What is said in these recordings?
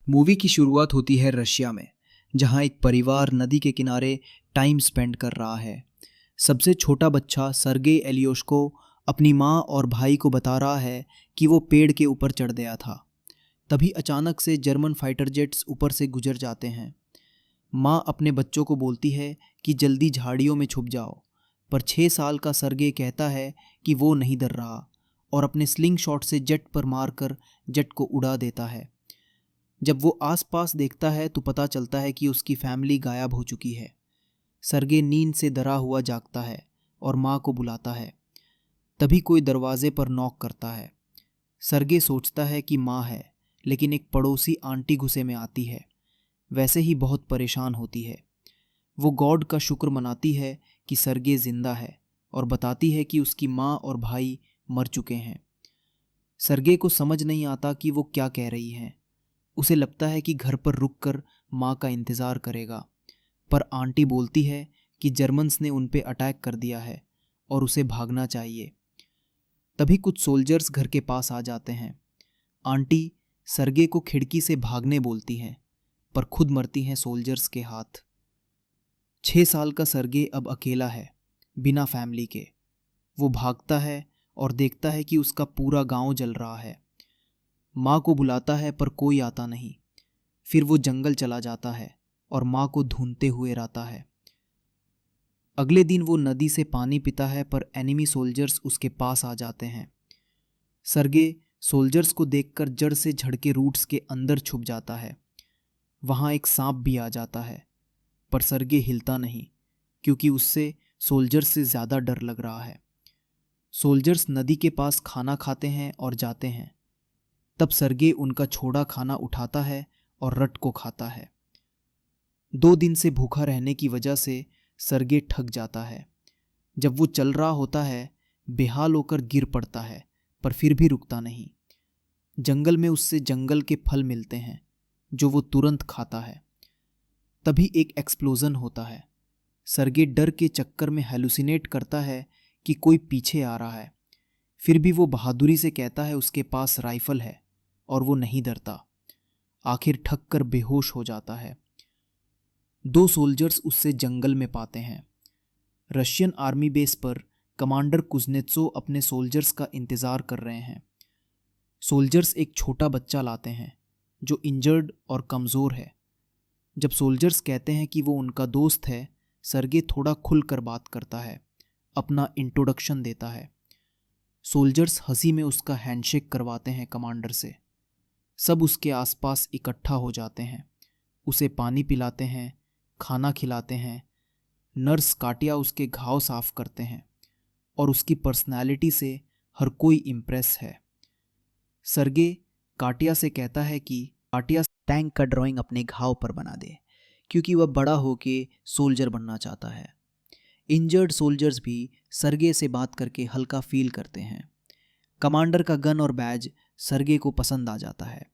Movie की शुरुआत होती है रशिया में, जहां एक परिवार नदी के किनारे टाइम स्पेंड कर रहा है। सबसे छोटा बच्चा सर्गेई एलियोश्को अपनी माँ और भाई को बता रहा है कि वो पेड़ के ऊपर चढ़ गया था। तभी अचानक से जर्मन फाइटर जेट्स ऊपर से गुजर जाते हैं। माँ अपने बच्चों को बोलती है कि जल्दी झाड़ियों में छुप जाओ, पर 6 साल का सर्गे कहता है कि वो नहीं डर रहा और अपने स्लिंग शॉट से जेट पर मारकर जेट को उड़ा देता है। जब वो आसपास देखता है तो पता चलता है कि उसकी फैमिली गायब हो चुकी है। सर्गे नींद से डरा हुआ जागता है और माँ को बुलाता है। तभी कोई दरवाजे पर नॉक करता है। सर्गे सोचता है कि माँ है, लेकिन एक पड़ोसी आंटी गुस्से में आती है। वैसे ही बहुत परेशान होती है। वो गॉड का शुक्र मनाती है कि सर्गे जिंदा है और बताती है कि उसकी माँ और भाई मर चुके हैं। सर्गे को समझ नहीं आता कि वो क्या कह रही हैं। उसे लगता है कि घर पर रुककर माँ का इंतज़ार करेगा, पर आंटी बोलती है कि जर्मन्स ने उन पे अटैक कर दिया है और उसे भागना चाहिए। तभी कुछ सोल्जर्स घर के पास आ जाते हैं। आंटी सर्गे को खिड़की से भागने बोलती हैं, पर खुद मरती हैं सोल्जर्स के हाथ। 6 साल का सर्गे अब अकेला है, बिना फैमिली के। वो भागता है और देखता है कि उसका पूरा गांव जल रहा है। माँ को बुलाता है पर कोई आता नहीं। फिर वो जंगल चला जाता है और माँ को ढूंढते हुए रहता है। अगले दिन वो नदी से पानी पीता है, पर एनिमी सोल्जर्स उसके पास आ जाते हैं। सर्गे सोल्जर्स को देखकर जड़ से झड़के रूट्स के अंदर छुप जाता है। वहाँ एक सांप भी आ जाता है, पर सर्गे हिलता नहीं, क्योंकि उससे सोल्जर्स से ज़्यादा डर लग रहा है। सोल्जर्स नदी के पास खाना खाते हैं और जाते हैं। तब सर्गे उनका छोड़ा खाना उठाता है और रट को खाता है। 2 दिन से भूखा रहने की वजह से सर्गे थक जाता है। जब वो चल रहा होता है, बेहाल होकर गिर पड़ता है, पर फिर भी रुकता नहीं। जंगल में उससे जंगल के फल मिलते हैं, जो वो तुरंत खाता है। तभी एक एक्सप्लोजन होता है। सर्गे डर के चक्कर में हेलुसिनेट करता है कि कोई पीछे आ रहा है। फिर भी वो बहादुरी से कहता है उसके पास राइफल है, और वो नहीं डरता। आखिर थक कर बेहोश हो जाता है। 2 सोल्जर्स उससे जंगल में पाते हैं। रशियन आर्मी बेस पर कमांडर कुज़नेत्सोव अपने सोल्जर्स का इंतज़ार कर रहे हैं। सोल्जर्स एक छोटा बच्चा लाते हैं जो इंजर्ड और कमज़ोर है। जब सोल्जर्स कहते हैं कि वो उनका दोस्त है, सर्गे थोड़ा खुलकर बात करता है, अपना इंट्रोडक्शन देता है। सोल्जर्स हंसी में उसका हैंडशेक करवाते हैं कमांडर से। सब उसके आसपास इकट्ठा हो जाते हैं, उसे पानी पिलाते हैं, खाना खिलाते हैं। नर्स काटिया उसके घाव साफ करते हैं और उसकी पर्सनालिटी से हर कोई इम्प्रेस है। सर्गे काटिया से कहता है कि काटिया टैंक का ड्राइंग अपने घाव पर बना दे, क्योंकि वह बड़ा होके सोल्जर बनना चाहता है। इंजर्ड सोल्जर्स भी सर्गे से बात करके हल्का फील करते हैं। कमांडर का गन और बैज सर्गे को पसंद आ जाता है।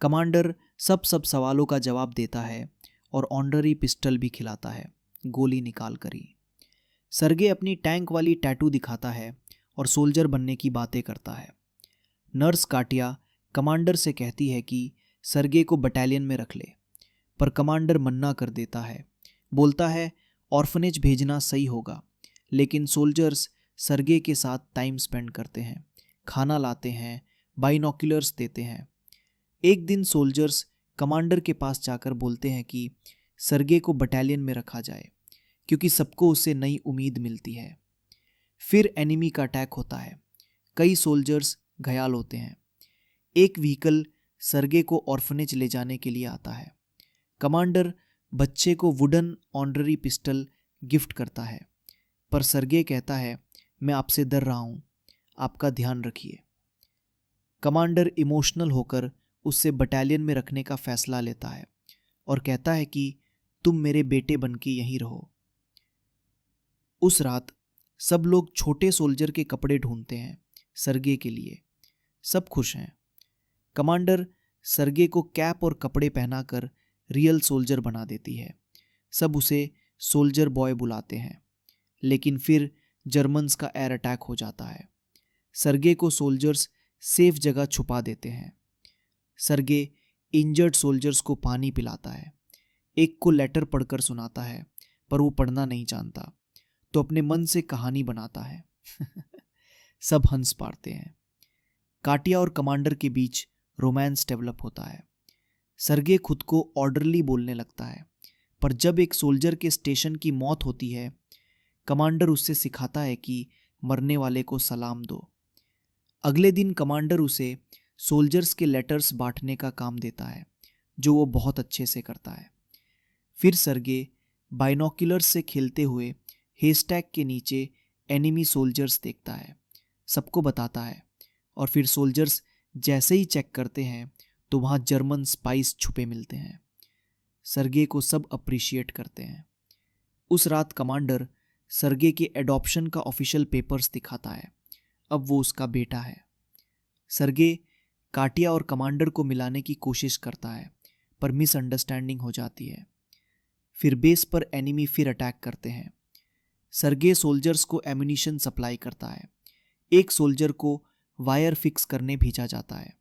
कमांडर सब सवालों का जवाब देता है और ऑनररी पिस्टल भी खिलाता है, गोली निकाल कर ही। सर्गे अपनी टैंक वाली टैटू दिखाता है और सोल्जर बनने की बातें करता है। नर्स काटिया कमांडर से कहती है कि सर्गे को बटालियन में रख ले, पर कमांडर मन्ना कर देता है। बोलता है ऑर्फनेज भेजना सही होगा। लेकिन सोल्जर्स सर्गे के साथ टाइम स्पेंड करते हैं, खाना लाते हैं, बाइनोक्यूलर्स देते हैं। एक दिन सोल्जर्स कमांडर के पास जाकर बोलते हैं कि सर्गे को बटालियन में रखा जाए, क्योंकि सबको उससे नई उम्मीद मिलती है। फिर एनिमी का अटैक होता है। कई सोल्जर्स घायल होते हैं। एक व्हीकल सर्गे को ऑर्फनेज ले जाने के लिए आता है। कमांडर बच्चे को वुडन ऑनररी पिस्टल गिफ्ट करता है, पर सर्गे कहता है मैं आपसे डर रहा हूँ, आपका ध्यान रखिए। कमांडर इमोशनल होकर उससे बटालियन में रखने का फैसला लेता है और कहता है कि तुम मेरे बेटे बन के यहीं रहो। उस रात सब लोग छोटे सोल्जर के कपड़े ढूंढते हैं सर्गे के लिए। सब खुश हैं। कमांडर सर्गे को कैप और कपड़े पहनाकर रियल सोल्जर बना देती है। सब उसे सोल्जर बॉय बुलाते हैं। लेकिन फिर जर्मन्स का एयर अटैक हो जाता है। सर्गे को सोल्जर्स सेफ जगह छुपा देते हैं। सर्गे इंजर्ड सोल्जर्स को पानी पिलाता है, एक को लेटर पढ़कर सुनाता है पर वो पढ़ना नहीं जानता, तो अपने मन से कहानी बनाता है। सब हंस पाते हैं। काटिया और कमांडर के बीच रोमांस डेवलप होता है। सरगे खुद को ऑर्डरली बोलने लगता है, पर जब एक सोल्जर के स्टेशन की मौत होती है, कमांडर उससे सिखाता है कि मरने वाले को सलाम दो। अगले दिन कमांडर उसे सोल्जर्स के लेटर्स बांटने का काम देता है, जो वो बहुत अच्छे से करता है। फिर सरगे बाइनोक्यूलर्स से खेलते हुए हेस्टैक के नीचे एनिमी सोल्जर्स देखता है, सबको बताता है, और फिर सोल्जर्स जैसे ही चेक करते हैं तो वहाँ जर्मन स्पाइस छुपे मिलते हैं। सरगे को सब अप्रिशिएट करते हैं। उस रात कमांडर सरगे के एडॉप्शन का ऑफिशियल पेपर्स दिखाता है। अब वो उसका बेटा है। सरगे काटिया और कमांडर को मिलाने की कोशिश करता है, पर मिसअंडरस्टैंडिंग हो जाती है। फिर बेस पर एनिमी फिर अटैक करते हैं। सरगे सोल्जर्स को एम्यूनिशन सप्लाई करता है। एक सोल्जर को वायर फिक्स करने भेजा जाता है।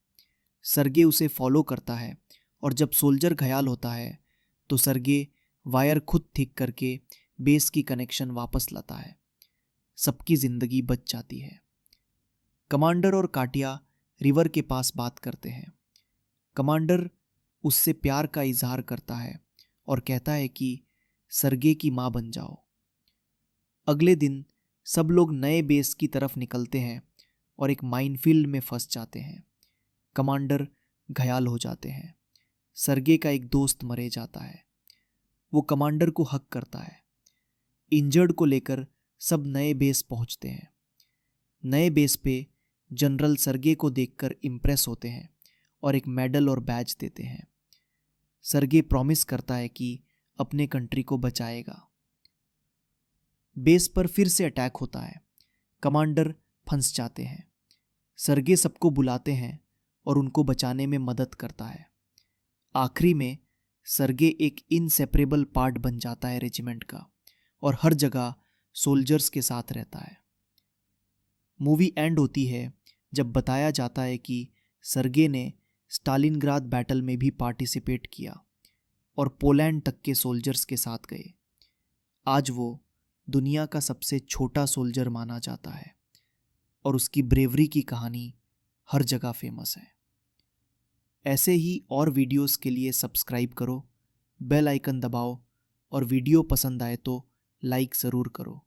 सरगे उसे फॉलो करता है, और जब सोल्जर घायल होता है तो सरगे वायर खुद ठीक करके बेस की कनेक्शन वापस लाता है। सबकी जिंदगी बच जाती है। कमांडर और काटिया रिवर के पास बात करते हैं। कमांडर उससे प्यार का इजहार करता है और कहता है कि सरगे की मां बन जाओ। अगले दिन सब लोग नए बेस की तरफ निकलते हैं और एक माइनफील्ड में फंस जाते हैं। कमांडर घायल हो जाते हैं। सरगे का एक दोस्त मरे जाता है। वो कमांडर को हक करता है। इंजर्ड को लेकर सब नए बेस पहुंचते हैं। नए बेस पे जनरल सरगे को देखकर इम्प्रेस होते हैं और एक मेडल और बैज देते हैं। सरगे प्रॉमिस करता है कि अपने कंट्री को बचाएगा। बेस पर फिर से अटैक होता है। कमांडर फंस जाते हैं। सरगे सबको बुलाते हैं और उनको बचाने में मदद करता है। आखिरी में सरगे एक इनसेपरेबल पार्ट बन जाता है रेजिमेंट का, और हर जगह सोल्जर्स के साथ रहता है। मूवी एंड होती है जब बताया जाता है कि सरगे ने स्टालिनग्राद बैटल में भी पार्टिसिपेट किया और पोलैंड तक के सोल्जर्स के साथ गए। आज वो दुनिया का सबसे छोटा सोल्जर माना जाता है और उसकी ब्रेवरी की कहानी हर जगह फेमस है। ऐसे ही और वीडियोस के लिए सब्सक्राइब करो, बेल आइकन दबाओ, और वीडियो पसंद आए तो लाइक ज़रूर करो।